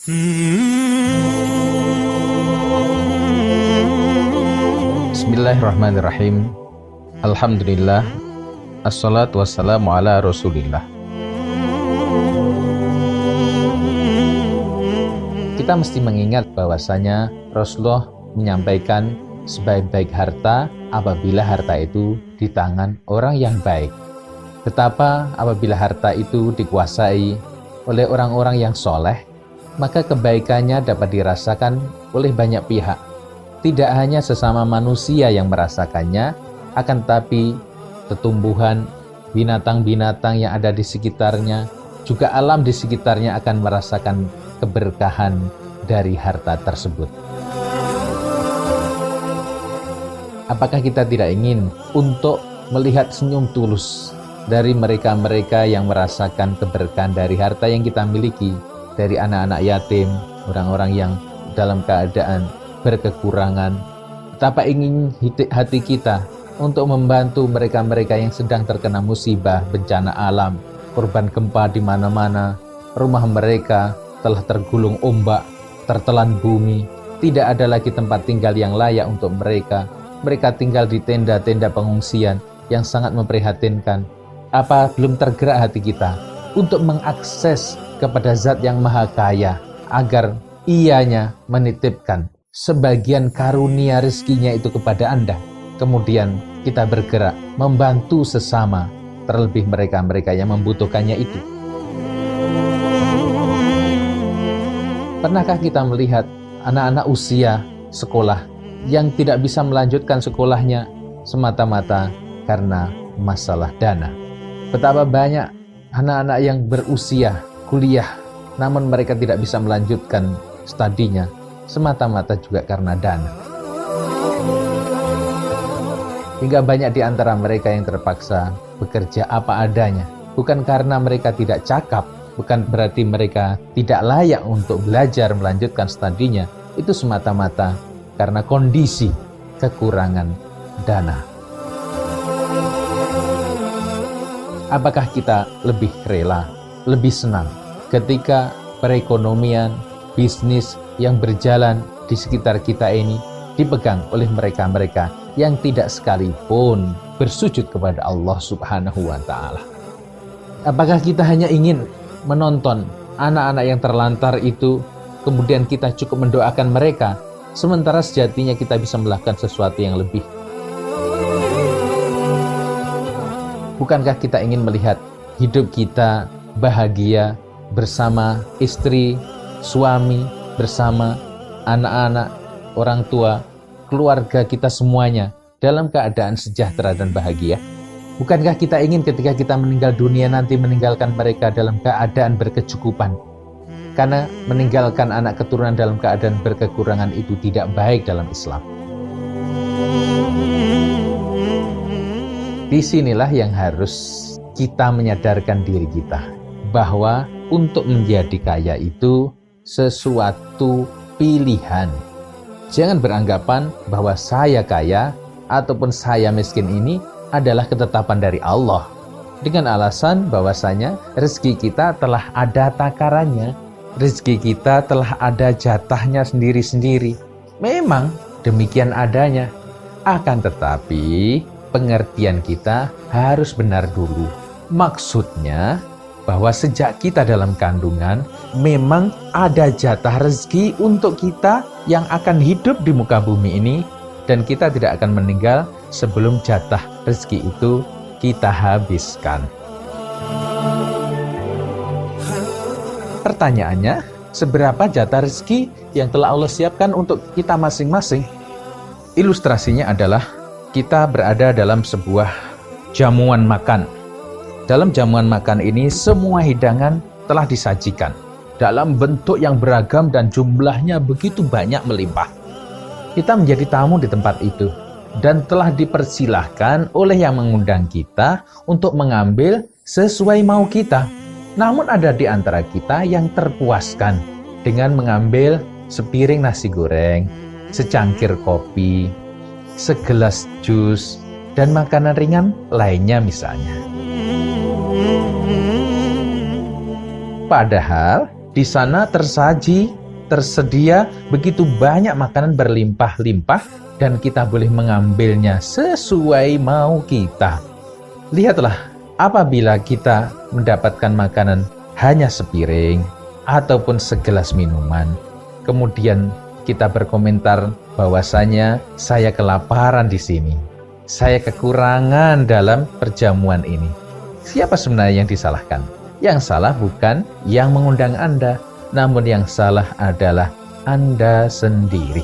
Bismillahirrahmanirrahim. Alhamdulillah. Assalatu wassalamu ala rasulillah. Kita mesti mengingat bahwasanya Rasulullah menyampaikan sebaik-baik harta apabila harta itu di tangan orang yang baik. Betapa apabila harta itu dikuasai oleh orang-orang yang soleh, maka kebaikannya dapat dirasakan oleh banyak pihak. Tidak hanya sesama manusia yang merasakannya, akan tetapi tumbuhan, binatang-binatang yang ada di sekitarnya, juga alam di sekitarnya akan merasakan keberkahan dari harta tersebut. Apakah kita tidak ingin untuk melihat senyum tulus dari mereka-mereka yang merasakan keberkahan dari harta yang kita miliki, dari anak-anak yatim, orang-orang yang dalam keadaan berkekurangan? Betapa ingin hati kita untuk membantu mereka-mereka yang sedang terkena musibah, bencana alam, korban gempa di mana-mana, rumah mereka telah tergulung ombak, tertelan bumi, tidak ada lagi tempat tinggal yang layak untuk mereka. Mereka tinggal di tenda-tenda pengungsian yang sangat memprihatinkan. Apa belum tergerak hati kita untuk mengakses kepada Zat yang Maha Kaya agar Ianya menitipkan sebagian karunia rezekinya itu kepada Anda? Kemudian kita bergerak membantu sesama, terlebih mereka-mereka yang membutuhkannya itu. Pernahkah kita melihat anak-anak usia sekolah yang tidak bisa melanjutkan sekolahnya semata-mata karena masalah dana? Betapa banyak anak-anak yang berusia kuliah namun mereka tidak bisa melanjutkan studinya semata-mata juga karena dana. Hingga banyak di antara mereka yang terpaksa bekerja apa adanya, bukan karena mereka tidak cakap, bukan berarti mereka tidak layak untuk belajar melanjutkan studinya, itu semata-mata karena kondisi kekurangan dana. Apakah kita lebih rela, lebih senang ketika perekonomian, bisnis yang berjalan di sekitar kita ini dipegang oleh mereka-mereka yang tidak sekalipun bersujud kepada Allah Subhanahu wa Ta'ala? Apakah kita hanya ingin menonton anak-anak yang terlantar itu, kemudian kita cukup mendoakan mereka, sementara sejatinya kita bisa melakukan sesuatu yang lebih? Bukankah kita ingin melihat hidup kita bahagia bersama istri, suami, bersama anak-anak, orang tua, keluarga kita semuanya dalam keadaan sejahtera dan bahagia? Bukankah kita ingin ketika kita meninggal dunia nanti meninggalkan mereka dalam keadaan berkecukupan? Karena meninggalkan anak keturunan dalam keadaan berkekurangan itu tidak baik dalam Islam. Disinilah yang harus kita menyadarkan diri kita, bahwa untuk menjadi kaya itu sesuatu pilihan. Jangan beranggapan bahwa saya kaya ataupun saya miskin ini adalah ketetapan dari Allah, dengan alasan bahwasanya rezeki kita telah ada takarannya, rezeki kita telah ada jatahnya sendiri-sendiri. Memang demikian adanya, akan tetapi pengertian kita harus benar dulu. Maksudnya bahwa sejak kita dalam kandungan memang ada jatah rezeki untuk kita yang akan hidup di muka bumi ini, dan kita tidak akan meninggal sebelum jatah rezeki itu kita habiskan. Pertanyaannya, seberapa jatah rezeki yang telah Allah siapkan untuk kita masing-masing? Ilustrasinya adalah kita berada dalam sebuah jamuan makan. Dalam jamuan makan ini semua hidangan telah disajikan dalam bentuk yang beragam dan jumlahnya begitu banyak melimpah. Kita menjadi tamu di tempat itu dan telah dipersilahkan oleh yang mengundang kita untuk mengambil sesuai mau kita. Namun ada di antara kita yang terpuaskan dengan mengambil sepiring nasi goreng, secangkir kopi, segelas jus, dan makanan ringan lainnya misalnya. Padahal Di sana tersedia begitu banyak makanan berlimpah-limpah dan kita boleh mengambilnya sesuai mau kita. Lihatlah, apabila kita mendapatkan makanan hanya sepiring ataupun segelas minuman, kemudian kita berkomentar bahwasanya saya kelaparan di sini, saya kekurangan dalam perjamuan ini. Siapa sebenarnya yang disalahkan? Yang salah bukan yang mengundang Anda, namun yang salah adalah Anda sendiri.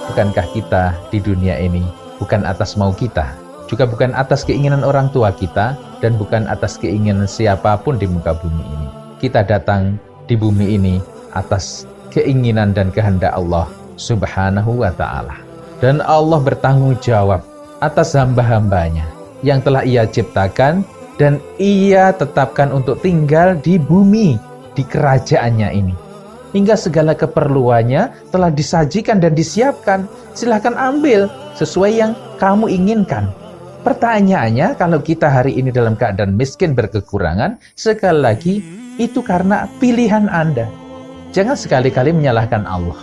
Bukankah kita di dunia ini bukan atas mau kita, juga bukan atas keinginan orang tua kita, dan bukan atas keinginan siapapun di muka bumi ini. Kita datang di bumi ini atas keinginan dan kehendak Allah Subhanahu wa ta'ala. Dan Allah bertanggung jawab atas hamba-hambanya yang telah Ia ciptakan dan Ia tetapkan untuk tinggal di bumi, di kerajaannya ini. Hingga segala keperluannya telah disajikan dan disiapkan. Silahkan ambil sesuai yang kamu inginkan. Pertanyaannya, kalau kita hari ini dalam keadaan miskin berkekurangan, sekali lagi itu karena pilihan Anda. Jangan sekali-kali menyalahkan Allah.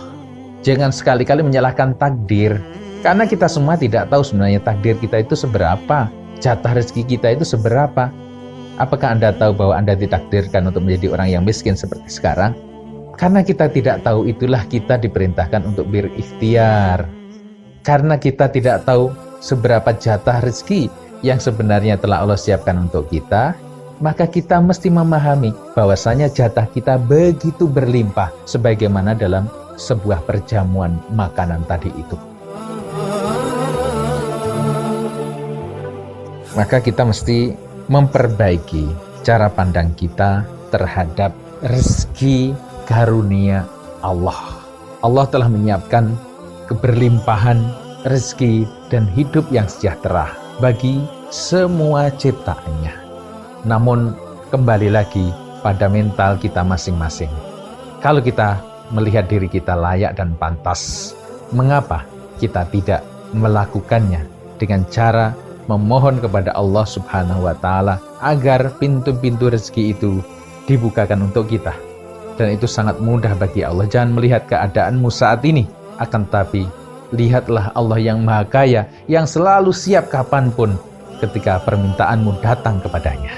Jangan sekali-kali menyalahkan takdir. Karena kita semua tidak tahu sebenarnya takdir kita itu seberapa, jatah rezeki kita itu seberapa. Apakah Anda tahu bahwa Anda ditakdirkan untuk menjadi orang yang miskin seperti sekarang? Karena kita tidak tahu, itulah kita diperintahkan untuk berikhtiar. Karena kita tidak tahu seberapa jatah rezeki yang sebenarnya telah Allah siapkan untuk kita, maka kita mesti memahami bahwasanya jatah kita begitu berlimpah sebagaimana dalam sebuah perjamuan makanan tadi itu. Maka kita mesti memperbaiki cara pandang kita terhadap rezeki karunia Allah. Allah telah menyiapkan keberlimpahan rezeki dan hidup yang sejahtera bagi semua ciptaannya. Namun kembali lagi pada mental kita masing-masing. Kalau kita melihat diri kita layak dan pantas, mengapa kita tidak melakukannya dengan cara memohon kepada Allah Subhanahu wa ta'ala agar pintu-pintu rezeki itu dibukakan untuk kita. Dan itu sangat mudah bagi Allah. Jangan melihat keadaanmu saat ini, akan tapi lihatlah Allah yang Maha Kaya, yang selalu siap kapanpun ketika permintaanmu datang kepadanya.